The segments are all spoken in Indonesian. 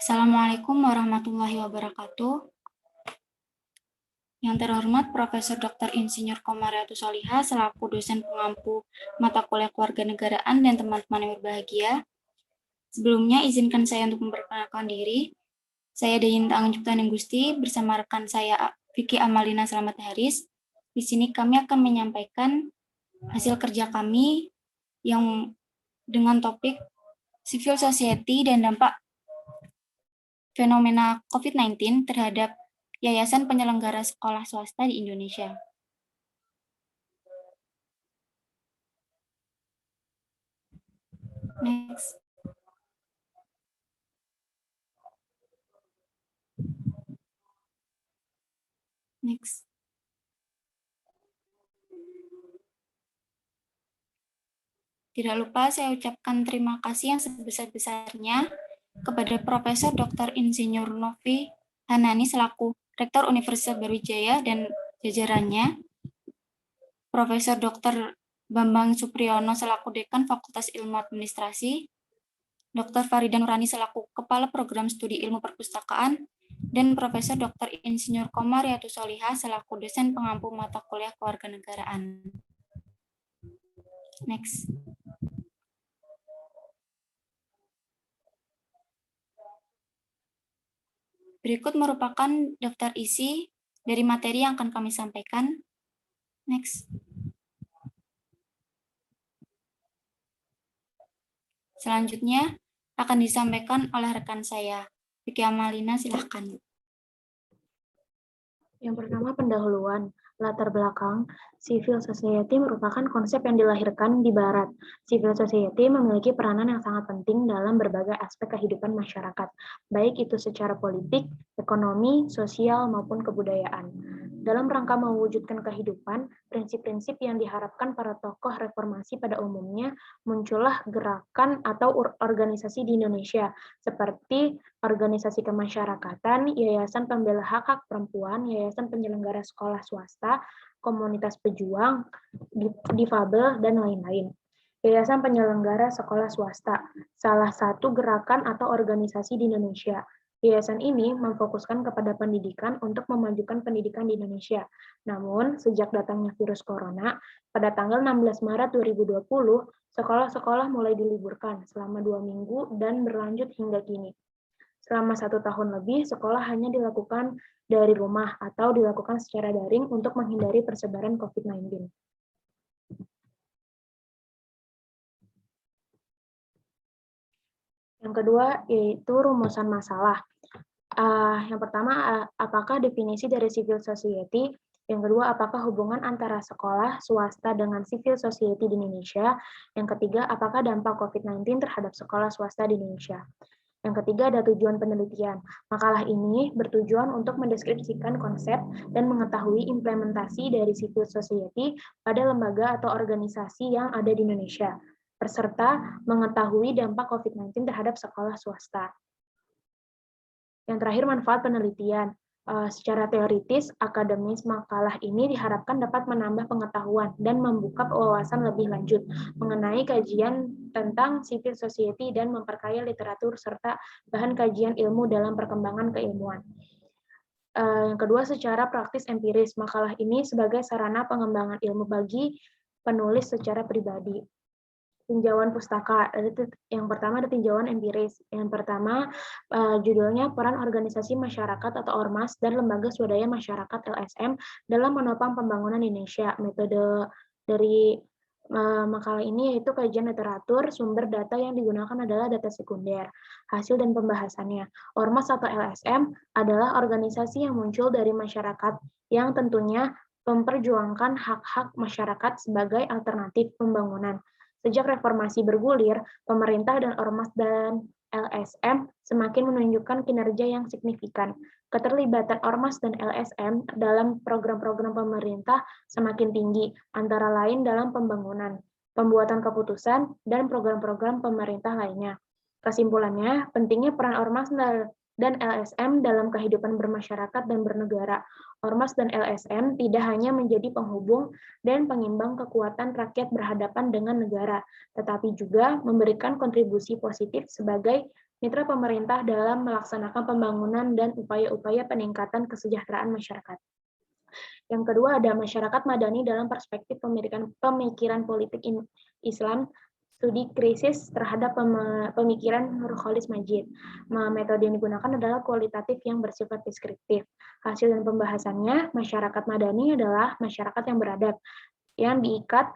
Assalamualaikum warahmatullahi wabarakatuh. Yang terhormat Profesor Dr. Insinyur Komariatus Solihah selaku dosen pengampu mata kuliah kewarganegaraan dan teman-teman yang berbahagia. Sebelumnya izinkan saya untuk memperkenalkan diri. Saya Dayin Taang Ciptaan Gusti bersama rekan saya Vicky Amalina Slamet Haris. Di sini kami akan menyampaikan hasil kerja kami yang dengan topik civil society dan dampak fenomena COVID-19 terhadap Yayasan Penyelenggara Sekolah Swasta di Indonesia. Next. Next. Tidak lupa saya ucapkan terima kasih yang sebesar-besarnya kepada Profesor Dr. Insinyur Novi Hanani selaku Rektor Universitas Brawijaya dan jajarannya, Profesor Dr. Bambang Supriyono selaku Dekan Fakultas Ilmu Administrasi, Dr. Farida Nurani selaku Kepala Program Studi Ilmu Perpustakaan, dan Profesor Dr. Insinyur Komariatus Solihah selaku dosen pengampu mata kuliah kewarganegaraan. Next. Berikut merupakan daftar isi dari materi yang akan kami sampaikan. Next. Selanjutnya akan disampaikan oleh rekan saya, Vicky Amalina, silahkan. Yang pertama, pendahuluan. Latar belakang, civil society merupakan konsep yang dilahirkan di Barat. Civil society memiliki peranan yang sangat penting dalam berbagai aspek kehidupan masyarakat, baik itu secara politik, ekonomi, sosial, maupun kebudayaan. Dalam rangka mewujudkan kehidupan, prinsip-prinsip yang diharapkan para tokoh reformasi pada umumnya muncullah gerakan atau organisasi di Indonesia, seperti organisasi kemasyarakatan, Yayasan Pembela Hak-Hak Perempuan, Yayasan Penyelenggara Sekolah Swasta, Komunitas Pejuang, Difabel, dan lain-lain. Yayasan Penyelenggara Sekolah Swasta, salah satu gerakan atau organisasi di Indonesia. Yayasan ini memfokuskan kepada pendidikan untuk memajukan pendidikan di Indonesia. Namun, sejak datangnya virus corona, pada tanggal 16 Maret 2020, sekolah-sekolah mulai diliburkan selama 2 minggu dan berlanjut hingga kini. Selama 1 tahun lebih, sekolah hanya dilakukan dari rumah atau dilakukan secara daring untuk menghindari persebaran COVID-19. Yang kedua, yaitu rumusan masalah. Yang pertama, apakah definisi dari civil society? Yang kedua, apakah hubungan antara sekolah swasta dengan civil society di Indonesia? Yang ketiga, apakah dampak COVID-19 terhadap sekolah swasta di Indonesia? Yang ketiga, ada tujuan penelitian. Makalah ini bertujuan untuk mendeskripsikan konsep dan mengetahui implementasi dari civil society pada lembaga atau organisasi yang ada di Indonesia, serta mengetahui dampak COVID-19 terhadap sekolah swasta. Yang terakhir, manfaat penelitian. Secara teoritis, akademis, makalah ini diharapkan dapat menambah pengetahuan dan membuka wawasan lebih lanjut mengenai kajian tentang civil society dan memperkaya literatur serta bahan kajian ilmu dalam perkembangan keilmuan. Yang kedua, secara praktis empiris, makalah ini sebagai sarana pengembangan ilmu bagi penulis secara pribadi. Tinjauan pustaka. Yang pertama ada tinjauan empiris. Yang pertama judulnya peran organisasi masyarakat atau ormas dan lembaga swadaya masyarakat LSM dalam menopang pembangunan Indonesia. Metode dari makalah ini yaitu kajian literatur, sumber data yang digunakan adalah data sekunder. Hasil dan pembahasannya. Ormas atau LSM adalah organisasi yang muncul dari masyarakat yang tentunya memperjuangkan hak-hak masyarakat sebagai alternatif pembangunan. Sejak reformasi bergulir, pemerintah dan ormas dan LSM semakin menunjukkan kinerja yang signifikan. Keterlibatan ormas dan LSM dalam program-program pemerintah semakin tinggi, antara lain dalam pembangunan, pembuatan keputusan, dan program-program pemerintah lainnya. Kesimpulannya, pentingnya peran ormas dan LSM dalam kehidupan bermasyarakat dan bernegara. Ormas dan LSM tidak hanya menjadi penghubung dan pengimbang kekuatan rakyat berhadapan dengan negara, tetapi juga memberikan kontribusi positif sebagai mitra pemerintah dalam melaksanakan pembangunan dan upaya-upaya peningkatan kesejahteraan masyarakat. Yang kedua ada masyarakat madani dalam perspektif pemikiran politik Islam, studi krisis terhadap pemikiran Nur Khalis Majid. Metode yang digunakan adalah kualitatif yang bersifat deskriptif. Hasil dan pembahasannya, masyarakat madani adalah masyarakat yang beradab, yang diikat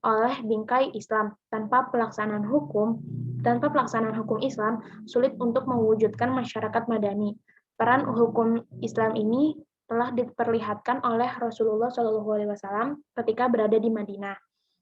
oleh bingkai Islam. Tanpa pelaksanaan hukum Islam, sulit untuk mewujudkan masyarakat madani. Peran hukum Islam ini telah diperlihatkan oleh Rasulullah SAW ketika berada di Madinah.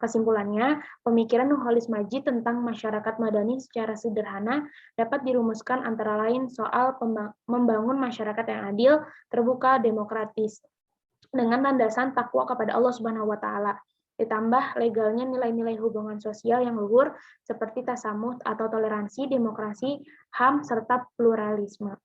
Kesimpulannya, pemikiran Nurholis Majid tentang masyarakat madani secara sederhana dapat dirumuskan antara lain soal membangun masyarakat yang adil, terbuka, demokratis, dengan landasan takwa kepada Allah Subhanahu wa taala. Ditambah legalnya nilai-nilai hubungan sosial yang luhur seperti tasamuh atau toleransi, demokrasi, HAM, serta pluralisme.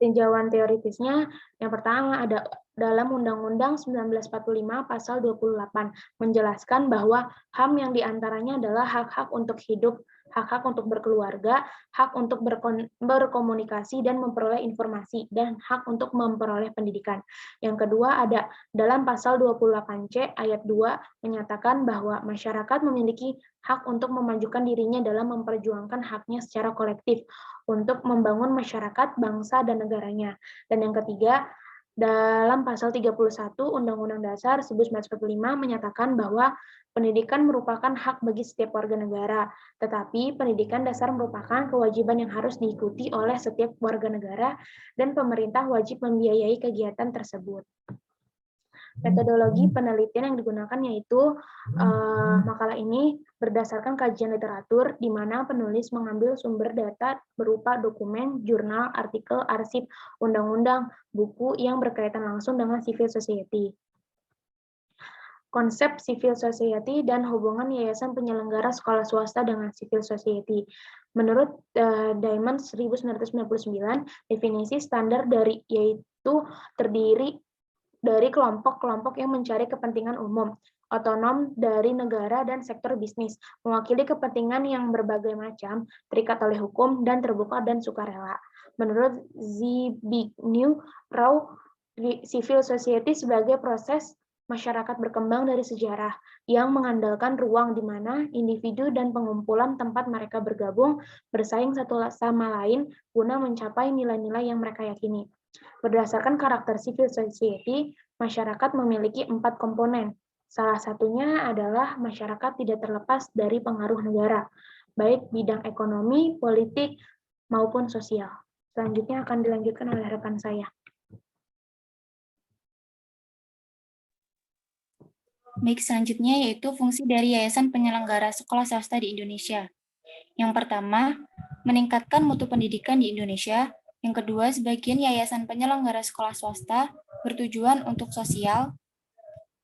Tinjauan teoritisnya, yang pertama ada dalam Undang-Undang 1945 pasal 28 menjelaskan bahwa HAM yang diantaranya adalah hak-hak untuk hidup, hak-hak untuk berkeluarga, hak untuk berkomunikasi dan memperoleh informasi, dan hak untuk memperoleh pendidikan. Yang kedua ada dalam pasal 28C ayat 2 menyatakan bahwa masyarakat memiliki hak untuk memajukan dirinya dalam memperjuangkan haknya secara kolektif untuk membangun masyarakat, bangsa, dan negaranya. Dan yang ketiga, dalam pasal 31 Undang-Undang Dasar 1945 menyatakan bahwa pendidikan merupakan hak bagi setiap warga negara, tetapi pendidikan dasar merupakan kewajiban yang harus diikuti oleh setiap warga negara dan pemerintah wajib membiayai kegiatan tersebut. Metodologi penelitian yang digunakan yaitu makalah ini berdasarkan kajian literatur di mana penulis mengambil sumber data berupa dokumen, jurnal, artikel, arsip, undang-undang, buku yang berkaitan langsung dengan civil society. Konsep civil society dan hubungan yayasan penyelenggara sekolah swasta dengan civil society. Menurut Diamond 1999, definisi standar yaitu terdiri dari kelompok-kelompok yang mencari kepentingan umum, otonom dari negara dan sektor bisnis, mewakili kepentingan yang berbagai macam, terikat oleh hukum, dan terbuka dan sukarela. Menurut Zbigniew Rau, civil society sebagai proses masyarakat berkembang dari sejarah yang mengandalkan ruang di mana individu dan pengumpulan tempat mereka bergabung, bersaing satu sama lain guna mencapai nilai-nilai yang mereka yakini. Berdasarkan karakter civil society, masyarakat memiliki 4 komponen. Salah satunya adalah masyarakat tidak terlepas dari pengaruh negara, baik bidang ekonomi, politik, maupun sosial. Selanjutnya akan dilanjutkan oleh rekan saya. Baik, selanjutnya yaitu fungsi dari Yayasan Penyelenggara Sekolah Swasta di Indonesia. Yang pertama, meningkatkan mutu pendidikan di Indonesia. Yang kedua, sebagian yayasan penyelenggara sekolah swasta bertujuan untuk sosial.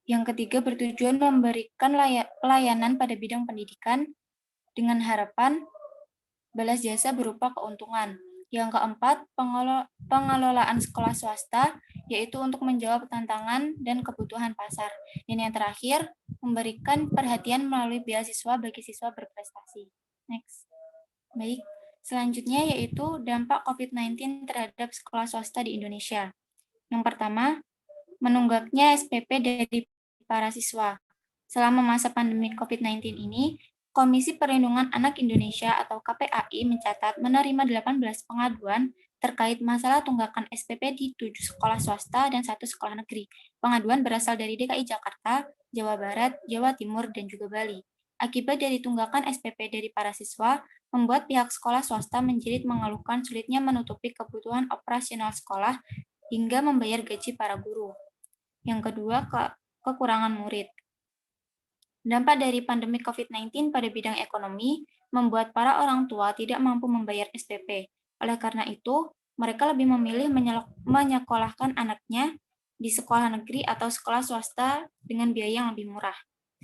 Yang ketiga, bertujuan memberikan pelayanan pada bidang pendidikan dengan harapan balas jasa berupa keuntungan. Yang keempat, pengelolaan sekolah swasta, yaitu untuk menjawab tantangan dan kebutuhan pasar. Dan yang terakhir, memberikan perhatian melalui beasiswa bagi siswa berprestasi. Next. Baik. Selanjutnya yaitu dampak COVID-19 terhadap sekolah swasta di Indonesia. Yang pertama, menunggaknya SPP dari para siswa. Selama masa pandemi COVID-19 ini, Komisi Perlindungan Anak Indonesia atau KPAI mencatat menerima 18 pengaduan terkait masalah tunggakan SPP di 7 sekolah swasta dan 1 sekolah negeri. Pengaduan berasal dari DKI Jakarta, Jawa Barat, Jawa Timur, dan juga Bali. Akibat dari tunggakan SPP dari para siswa, membuat pihak sekolah swasta menjerit mengeluhkan sulitnya menutupi kebutuhan operasional sekolah hingga membayar gaji para guru. Yang kedua, kekurangan murid. Dampak dari pandemi COVID-19 pada bidang ekonomi membuat para orang tua tidak mampu membayar SPP. Oleh karena itu, mereka lebih memilih menyekolahkan anaknya di sekolah negeri atau sekolah swasta dengan biaya yang lebih murah.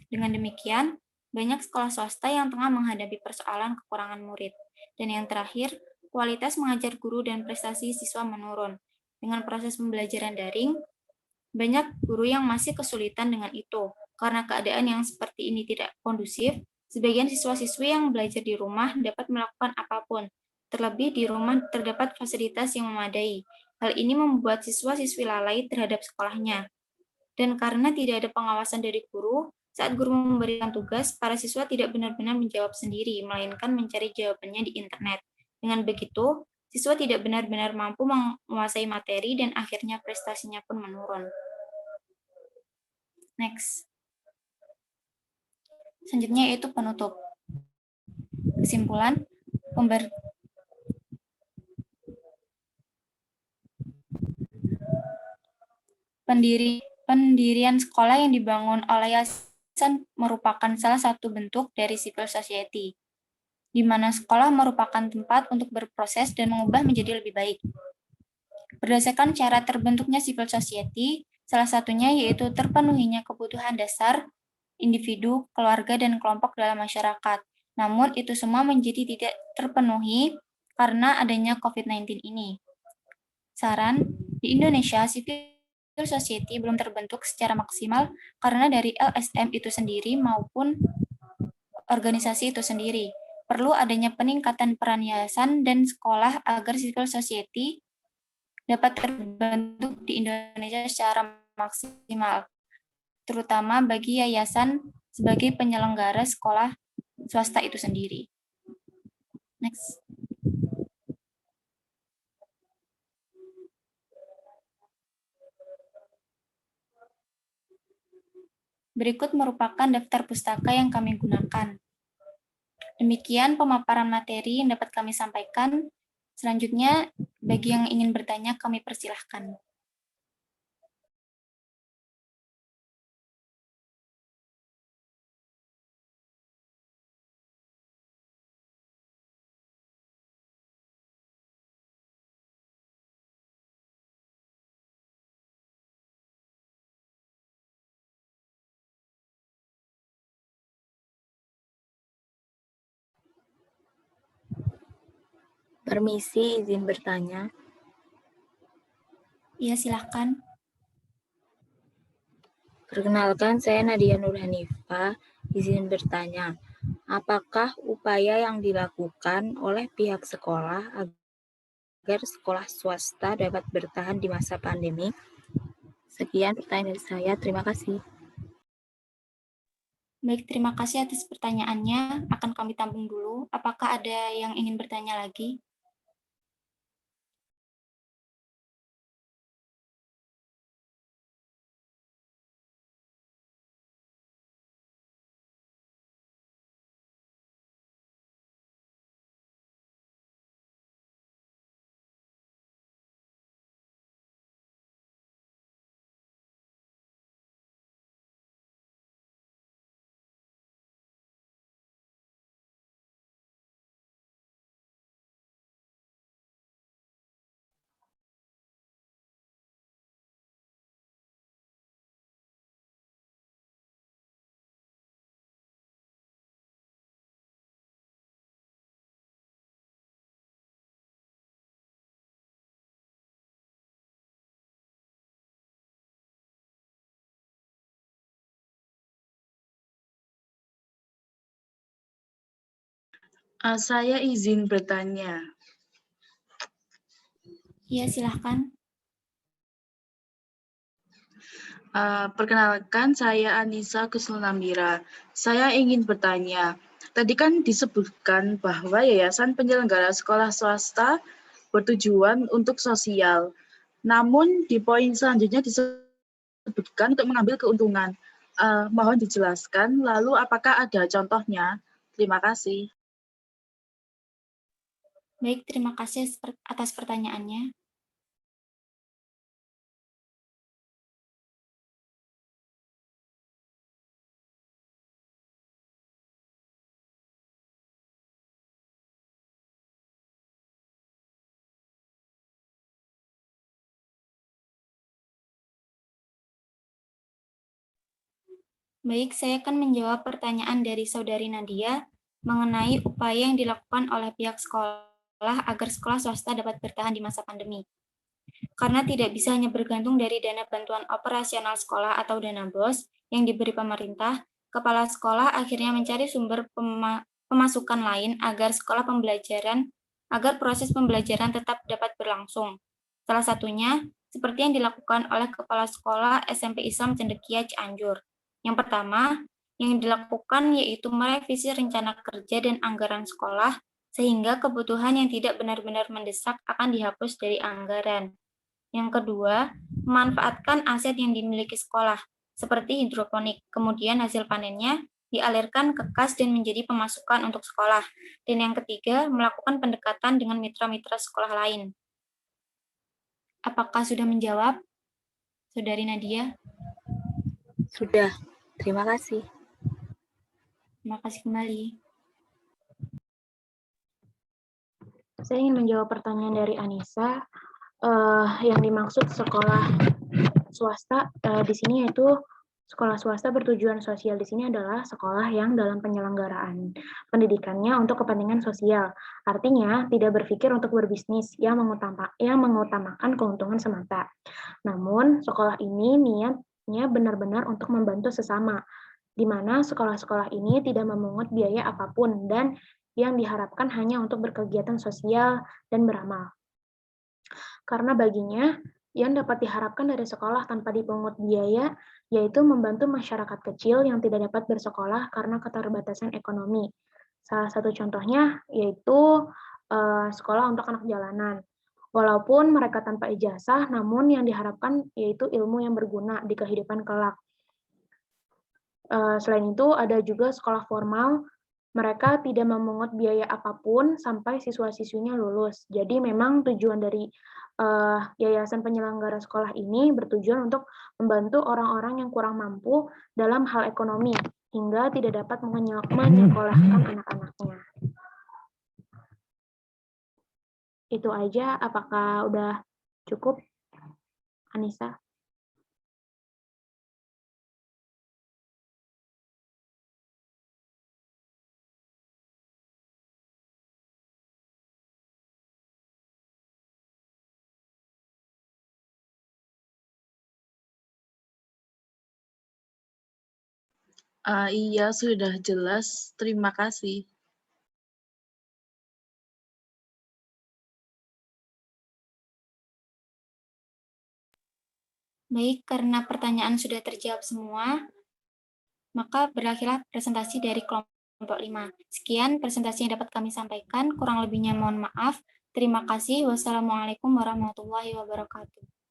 Dengan demikian, banyak sekolah swasta yang tengah menghadapi persoalan kekurangan murid. Dan yang terakhir, kualitas mengajar guru dan prestasi siswa menurun. Dengan proses pembelajaran daring, banyak guru yang masih kesulitan dengan itu. Karena keadaan yang seperti ini tidak kondusif, sebagian siswa-siswi yang belajar di rumah dapat melakukan apapun, Terlebih di rumah terdapat fasilitas yang memadai. Hal ini membuat siswa-siswi lalai terhadap sekolahnya. Dan karena tidak ada pengawasan dari guru, saat guru memberikan tugas, para siswa tidak benar-benar menjawab sendiri, melainkan mencari jawabannya di internet. Dengan begitu, siswa tidak benar-benar mampu menguasai materi dan akhirnya prestasinya pun menurun. Next. Selanjutnya yaitu penutup. Kesimpulan, pendirian sekolah yang dibangun oleh yayasan merupakan salah satu bentuk dari civil society, di mana sekolah merupakan tempat untuk berproses dan mengubah menjadi lebih baik. Berdasarkan cara terbentuknya civil society, salah satunya yaitu terpenuhinya kebutuhan dasar individu, keluarga, dan kelompok dalam masyarakat. Namun itu semua menjadi tidak terpenuhi karena adanya COVID-19 ini. Saran, di Indonesia, civil society belum terbentuk secara maksimal karena dari LSM itu sendiri maupun organisasi itu sendiri. Perlu adanya peningkatan peran yayasan dan sekolah agar civil society dapat terbentuk di Indonesia secara maksimal, terutama bagi yayasan sebagai penyelenggara sekolah swasta itu sendiri. Next. Berikut merupakan daftar pustaka yang kami gunakan. Demikian pemaparan materi yang dapat kami sampaikan. Selanjutnya, bagi yang ingin bertanya, kami persilahkan. Permisi, izin bertanya. Iya, silahkan. Perkenalkan, saya Nadia Nurhanifah, izin bertanya. Apakah upaya yang dilakukan oleh pihak sekolah agar sekolah swasta dapat bertahan di masa pandemi? Sekian pertanyaan dari saya, terima kasih. Baik, terima kasih atas pertanyaannya. Akan kami tampung dulu. Apakah ada yang ingin bertanya lagi? Saya izin bertanya. Iya, silahkan. Perkenalkan, saya Anissa Kusnulambira. Saya ingin bertanya. Tadi kan disebutkan bahwa Yayasan Penyelenggara Sekolah Swasta bertujuan untuk sosial. Namun di poin selanjutnya disebutkan untuk mengambil keuntungan. Mohon dijelaskan, lalu apakah ada contohnya? Terima kasih. Baik, terima kasih atas pertanyaannya. Baik, saya akan menjawab pertanyaan dari Saudari Nadia mengenai upaya yang dilakukan oleh pihak sekolah agar sekolah swasta dapat bertahan di masa pandemi. Karena tidak bisa hanya bergantung dari dana bantuan operasional sekolah atau dana BOS yang diberi pemerintah, kepala sekolah akhirnya mencari sumber pemasukan lain agar sekolah pembelajaran agar proses pembelajaran tetap dapat berlangsung. Salah satunya, seperti yang dilakukan oleh Kepala Sekolah SMP Islam Cendekia Cianjur. Yang pertama, yang dilakukan yaitu merevisi rencana kerja dan anggaran sekolah, sehingga kebutuhan yang tidak benar-benar mendesak akan dihapus dari anggaran. Yang kedua, memanfaatkan aset yang dimiliki sekolah, seperti hidroponik, kemudian hasil panennya dialirkan ke kas dan menjadi pemasukan untuk sekolah. Dan yang ketiga, melakukan pendekatan dengan mitra-mitra sekolah lain. Apakah sudah menjawab, Saudari Nadia? Sudah. Terima kasih. Terima kasih kembali. Saya ingin menjawab pertanyaan dari Anissa. Yang dimaksud sekolah swasta di sini yaitu sekolah swasta bertujuan sosial di sini adalah sekolah yang dalam penyelenggaraan pendidikannya untuk kepentingan sosial. Artinya tidak berpikir untuk berbisnis yang mengutamakan keuntungan semata. Namun sekolah ini niatnya benar-benar untuk membantu sesama, di mana sekolah-sekolah ini tidak memungut biaya apapun dan yang diharapkan hanya untuk berkegiatan sosial dan beramal. Karena baginya, yang dapat diharapkan dari sekolah tanpa dipungut biaya, yaitu membantu masyarakat kecil yang tidak dapat bersekolah karena keterbatasan ekonomi. Salah satu contohnya yaitu sekolah untuk anak jalanan. Walaupun mereka tanpa ijazah, namun yang diharapkan yaitu ilmu yang berguna di kehidupan kelak. Selain itu, ada juga sekolah formal. Mereka tidak memungut biaya apapun sampai siswa-siswinya lulus. Jadi memang tujuan dari yayasan penyelenggara sekolah ini bertujuan untuk membantu orang-orang yang kurang mampu dalam hal ekonomi, hingga tidak dapat menyekolahkan anak-anaknya. Itu aja, apakah udah cukup, Anissa? Iya, sudah jelas. Terima kasih. Baik, karena pertanyaan sudah terjawab semua, maka berakhirlah presentasi dari kelompok 5. Sekian presentasi yang dapat kami sampaikan, kurang lebihnya mohon maaf. Terima kasih. Wassalamualaikum warahmatullahi wabarakatuh.